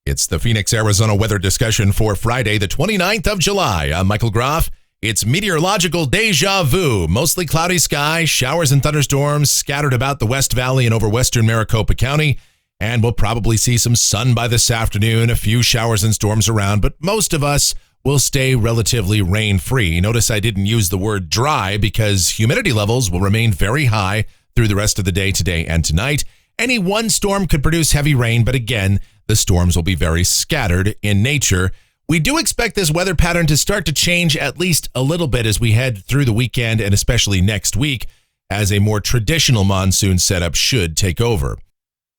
It's the Phoenix, Arizona weather discussion for Friday, the 29th of July. I'm Michael Groff. It's meteorological deja vu. Mostly cloudy sky, showers and thunderstorms scattered about the West Valley and over western Maricopa County. And we'll probably see some sun by this afternoon, a few showers and storms around, but most of us will stay relatively rain-free. Notice I didn't use the word dry because humidity levels will remain very high through the rest of the day today and tonight. Any one storm could produce heavy rain, but again, the storms will be very scattered in nature. We do expect this weather pattern to start to change at least a little bit as we head through the weekend and especially next week, as a more traditional monsoon setup should take over.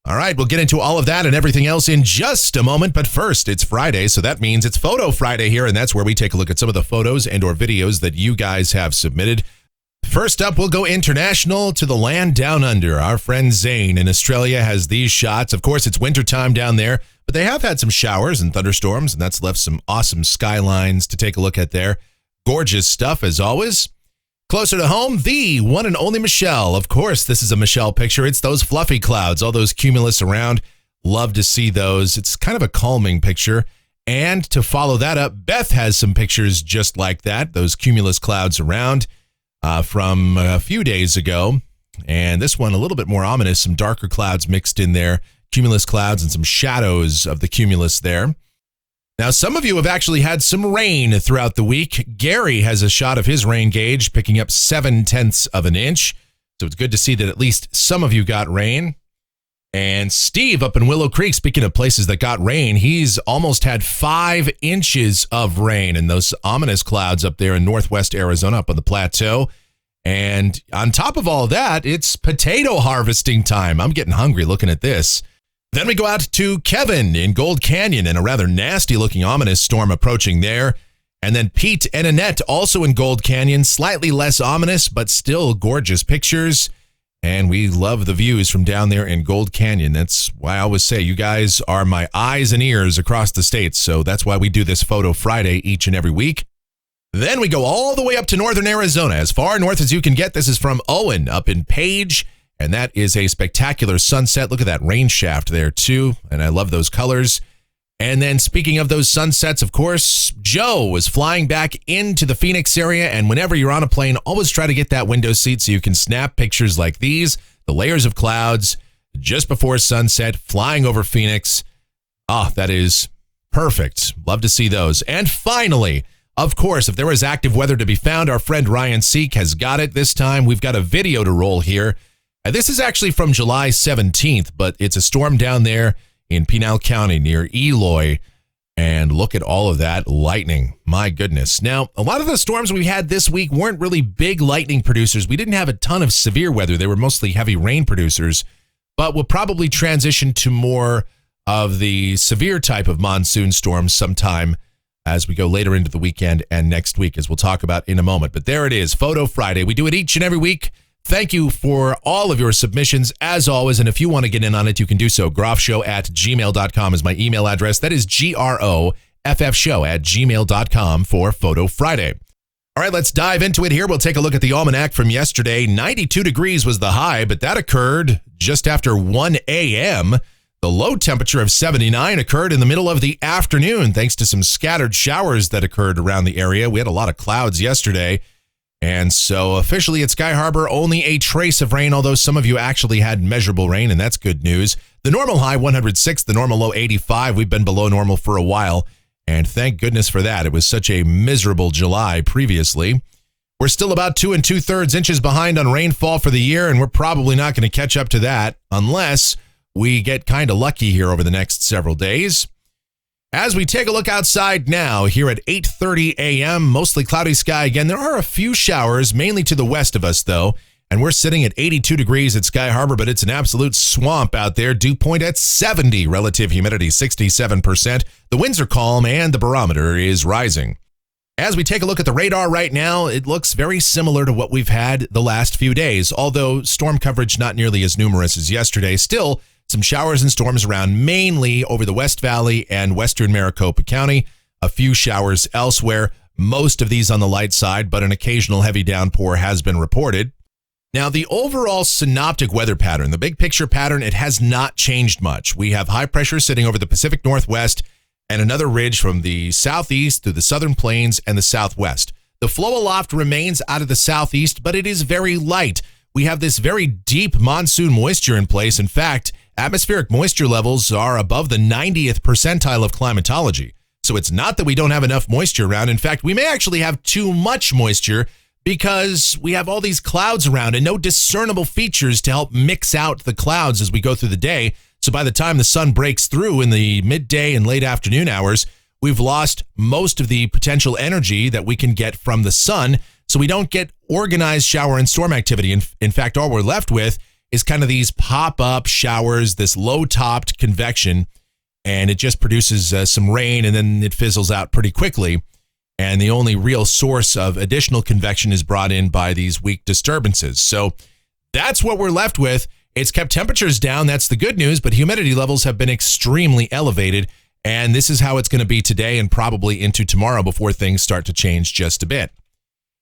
All right, we'll get into all of that and everything else in just a moment, but first, it's Friday, so that means it's Photo Friday here, and that's where we take a look at some of the photos and or videos that you guys have submitted. First up, we'll go international to the land down under. Our friend Zane in Australia has these shots. Of course, it's wintertime down there, but they have had some showers and thunderstorms, and that's left some awesome skylines to take a look at there. Gorgeous stuff, as always. Closer to home, the one and only Michelle. Of course, this is a Michelle picture. It's those fluffy clouds, all those cumulus around. Love to see those. It's kind of a calming picture. And to follow that up, Beth has some pictures just like that, those cumulus clouds around. From a few days ago, and this one a little bit more ominous, some darker clouds mixed in there, cumulus clouds and some shadows of the cumulus there. Now, some of you have actually had some rain throughout the week. Gary has a shot of his rain gauge picking up 0.7 of an inch, so it's good to see that at least some of you got rain. And Steve up in Willow Creek, speaking of places that got rain, he's almost had 5 inches of rain in those ominous clouds up there in northwest Arizona up on the plateau. And on top of all that, it's potato harvesting time. I'm getting hungry looking at this. Then we go out to Kevin in Gold Canyon and a rather nasty looking ominous storm approaching there. And then Pete and Annette also in Gold Canyon, slightly less ominous, but still gorgeous pictures. And we love the views from down there in Gold Canyon. That's why I always say you guys are my eyes and ears across the states. So that's why we do this Photo Friday each and every week. Then we go all the way up to northern Arizona, as far north as you can get. This is from Owen up in Page. And that is a spectacular sunset. Look at that rain shaft there too. And I love those colors. And then speaking of those sunsets, of course, Joe was flying back into the Phoenix area. And whenever you're on a plane, always try to get that window seat so you can snap pictures like these, the layers of clouds just before sunset, flying over Phoenix. That is perfect. Love to see those. And finally, of course, if there is active weather to be found, our friend Ryan Seek has got it. This time, we've got a video to roll here. This is actually from July 17th, but it's a storm down there in Pinal County near Eloy, and look at all of that lightning. My goodness. Now, a lot of the storms we had this week weren't really big lightning producers. We didn't have a ton of severe weather. They were mostly heavy rain producers, but we'll probably transition to more of the severe type of monsoon storms sometime as we go later into the weekend and next week, as we'll talk about in a moment. But there it is, Photo Friday. We do it each and every week. Thank you for all of your submissions, as always, and if you want to get in on it, you can do so. groffshow@gmail.com is my email address. That is groffshow@gmail.com for Photo Friday. All right, let's dive into it here. We'll take a look at the almanac from yesterday. 92 degrees was the high, but that occurred just after 1 a.m. The low temperature of 79 occurred in the middle of the afternoon, thanks to some scattered showers that occurred around the area. We had a lot of clouds yesterday. And so officially at Sky Harbor, only a trace of rain, although some of you actually had measurable rain, and that's good news. The normal high, 106, the normal low, 85. We've been below normal for a while, and thank goodness for that. It was such a miserable July previously. We're still about 2 2/3 inches behind on rainfall for the year, and we're probably not going to catch up to that unless we get kind of lucky here over the next several days. As we take a look outside now, here at 8:30 a.m., mostly cloudy sky again. There are a few showers, mainly to the west of us, though, and we're sitting at 82 degrees at Sky Harbor, but it's an absolute swamp out there. Dew point at 70, relative humidity 67%. The winds are calm, and the barometer is rising. As we take a look at the radar right now, it looks very similar to what we've had the last few days, although storm coverage not nearly as numerous as yesterday. Still, some showers and storms around, mainly over the West Valley and western Maricopa County. A few showers elsewhere, most of these on the light side, but an occasional heavy downpour has been reported. Now, the overall synoptic weather pattern, the big picture pattern, it has not changed much. We have high pressure sitting over the Pacific Northwest and another ridge from the southeast through the southern plains and the southwest. The flow aloft remains out of the southeast, but it is very light. We have this very deep monsoon moisture in place. In fact, atmospheric moisture levels are above the 90th percentile of climatology. So it's not that we don't have enough moisture around. In fact, we may actually have too much moisture because we have all these clouds around and no discernible features to help mix out the clouds as we go through the day. So by the time the sun breaks through in the midday and late afternoon hours, we've lost most of the potential energy that we can get from the sun. So we don't get organized shower and storm activity. In fact, all we're left with is kind of these pop-up showers, this low-topped convection, and it just produces some rain and then it fizzles out pretty quickly. And the only real source of additional convection is brought in by these weak disturbances. So that's what we're left with. It's kept temperatures down. That's the good news, but humidity levels have been extremely elevated. And this is how it's going to be today and probably into tomorrow before things start to change just a bit.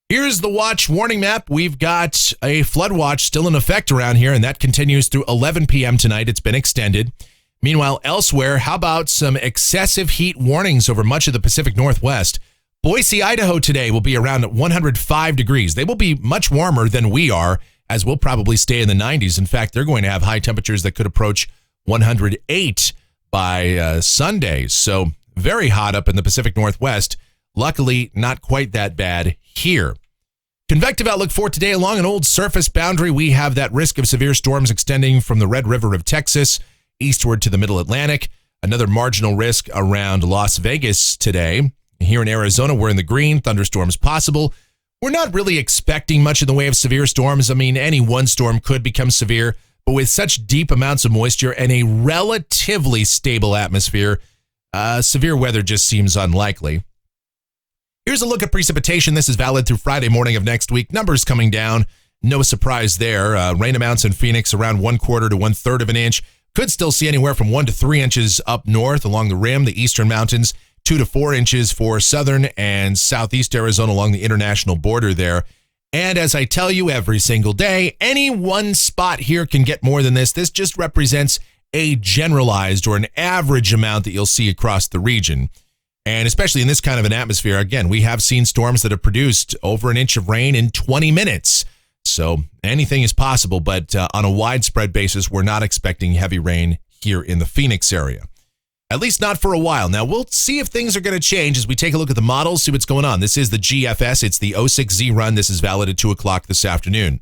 Here's the watch warning map. We've got a flood watch still in effect around here, and that continues through 11 p.m. tonight. It's been extended. Meanwhile, elsewhere, how about some excessive heat warnings over much of the Pacific Northwest? Boise, Idaho today will be around 105 degrees. They will be much warmer than we are, as we'll probably stay in the 90s. In fact, they're going to have high temperatures that could approach 108 by Sunday. So very hot up in the Pacific Northwest. Luckily, not quite that bad here. Convective outlook for today. Along an old surface boundary, we have that risk of severe storms extending from the Red River of Texas eastward to the Middle Atlantic. Another marginal risk around Las Vegas today. Here in Arizona, we're in the green. Thunderstorms possible. We're not really expecting much in the way of severe storms. I mean, any one storm could become severe, but with such deep amounts of moisture and a relatively stable atmosphere, severe weather just seems unlikely. Here's a look at precipitation. This is valid through Friday morning of next week. Numbers coming down. No surprise there. Rain amounts in Phoenix around 1/4 to 1/3 of an inch. Could still see anywhere from 1 to 3 inches up north along the rim, the eastern mountains. 2 to 4 inches for southern and southeast Arizona along the international border there. And as I tell you every single day, any one spot here can get more than this. This just represents a generalized or an average amount that you'll see across the region. And especially in this kind of an atmosphere, again, we have seen storms that have produced over an inch of rain in 20 minutes. So anything is possible, but on a widespread basis, we're not expecting heavy rain here in the Phoenix area. At least not for a while. Now, we'll see if things are going to change as we take a look at the models, see what's going on. This is the GFS. It's the 06Z run. This is valid at 2 o'clock this afternoon.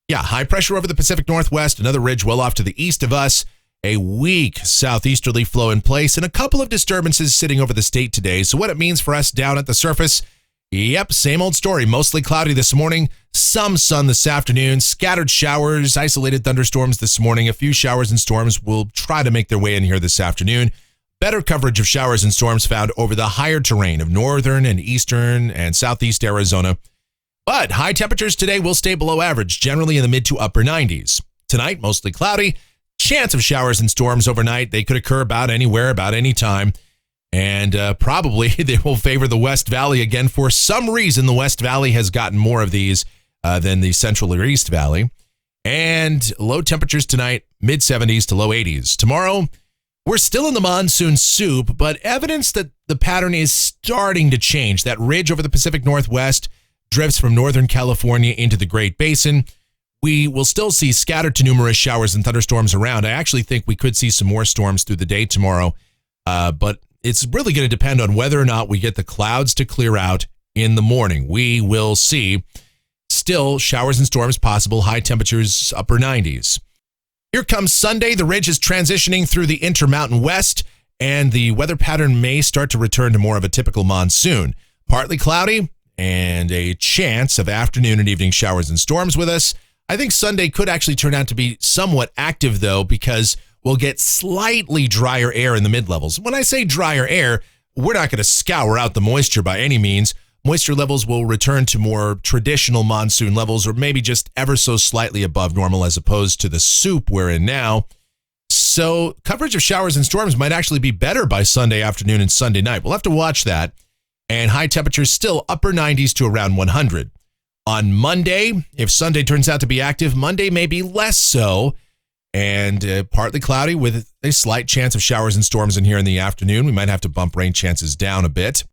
Yeah, high pressure over the Pacific Northwest, another ridge well off to the east of us, a weak southeasterly flow in place, and a couple of disturbances sitting over the state today. So what it means for us down at the surface, yep, same old story. Mostly cloudy this morning, some sun this afternoon, scattered showers, isolated thunderstorms this morning. A few showers and storms will try to make their way in here this afternoon. Better coverage of showers and storms found over the higher terrain of northern and eastern and southeast Arizona. But high temperatures today will stay below average, generally in the mid to upper 90s. Tonight, mostly cloudy. Chance of showers and storms overnight. They could occur about anywhere, about any time. And probably they will favor the West Valley again. For some reason, the West Valley has gotten more of these than the Central or East Valley. And low temperatures tonight, mid 70s to low 80s. Tomorrow, we're still in the monsoon soup, but evidence that the pattern is starting to change. That ridge over the Pacific Northwest drifts from Northern California into the Great Basin. We will still see scattered to numerous showers and thunderstorms around. I actually think we could see some more storms through the day tomorrow, but it's really going to depend on whether or not we get the clouds to clear out in the morning. We will see. Still, showers and storms possible, high temperatures, upper 90s. Here comes Sunday. The ridge is transitioning through the Intermountain West, and the weather pattern may start to return to more of a typical monsoon. Partly cloudy and a chance of afternoon and evening showers and storms with us. I think Sunday could actually turn out to be somewhat active, though, because we'll get slightly drier air in the mid-levels. When I say drier air, we're not going to scour out the moisture by any means. Moisture levels will return to more traditional monsoon levels, or maybe just ever so slightly above normal as opposed to the soup we're in now. So coverage of showers and storms might actually be better by Sunday afternoon and Sunday night. We'll have to watch that. And high temperatures still upper 90s to around 100. On Monday, if Sunday turns out to be active, Monday may be less so, and partly cloudy with a slight chance of showers and storms in here in the afternoon. We might have to bump rain chances down a bit.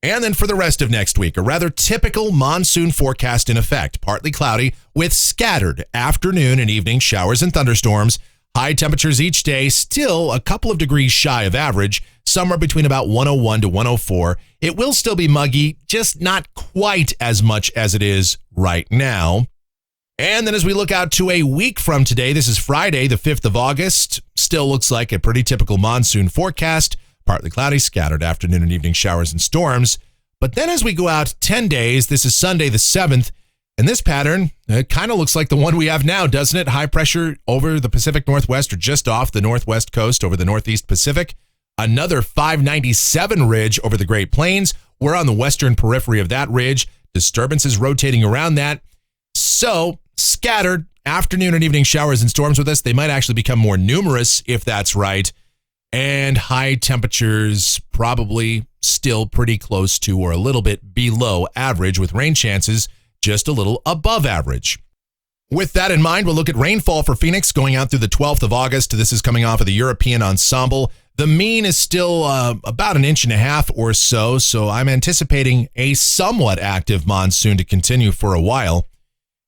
And then for the rest of next week, a rather typical monsoon forecast in effect. Partly cloudy with scattered afternoon and evening showers and thunderstorms. High temperatures each day, still a couple of degrees shy of average, somewhere between about 101 to 104. It will still be muggy, just not quite as much as it is right now. And then as we look out to a week from today, this is Friday, the 5th of August, still looks like a pretty typical monsoon forecast. Partly cloudy, scattered afternoon and evening showers and storms. But then as we go out 10 days, this is Sunday the 7th, and this pattern kind of looks like the one we have now, doesn't it? High pressure over the Pacific Northwest or just off the northwest coast over the Northeast Pacific. Another 597 ridge over the Great Plains. We're on the western periphery of that ridge. Disturbances rotating around that. So scattered afternoon and evening showers and storms with us. They might actually become more numerous if that's right. And high temperatures probably still pretty close to or a little bit below average, with rain chances just a little above average. With that in mind, we'll look at rainfall for Phoenix going out through the 12th of August. This is coming off of the European ensemble. The mean is still about 1.5 inches or so, so I'm anticipating a somewhat active monsoon to continue for a while.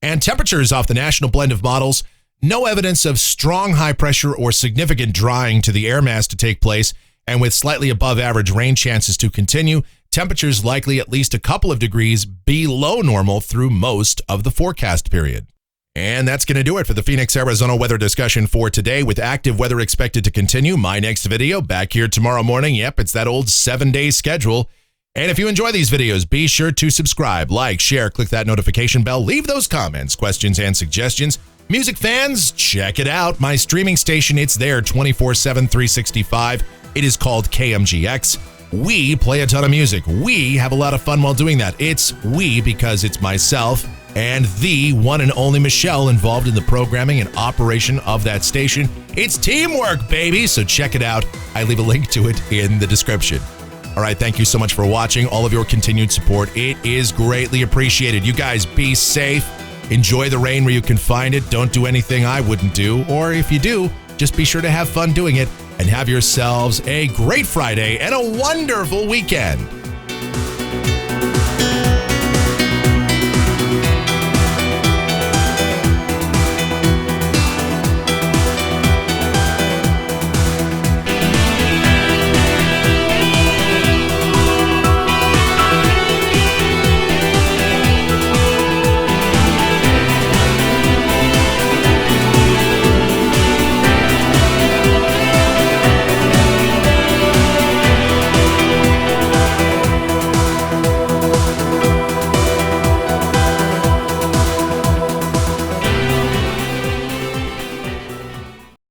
And temperatures off the national blend of models, no evidence of strong high pressure or significant drying to the air mass to take place, and with slightly above average rain chances to continue, temperatures likely at least a couple of degrees below normal through most of the forecast period. And that's going to do it for the Phoenix, Arizona weather discussion for today, with active weather expected to continue. My next video back here tomorrow morning. Yep, it's that old 7-day schedule. And if you enjoy these videos, be sure to subscribe, like, share, click that notification bell, leave those comments, questions, and suggestions. Music fans, check it out. My streaming station, it's there 24/7, 365. It is called KMGX. We play a ton of music. We have a lot of fun while doing that. It's we because it's myself and the one and only Michelle involved in the programming and operation of that station. It's teamwork, baby, so check it out. I leave a link to it in the description. All right, thank you so much for watching. All of your continued support, it is greatly appreciated. You guys be safe. Enjoy the rain where you can find it. Don't do anything I wouldn't do. Or if you do, just be sure to have fun doing it. And have yourselves a great Friday and a wonderful weekend.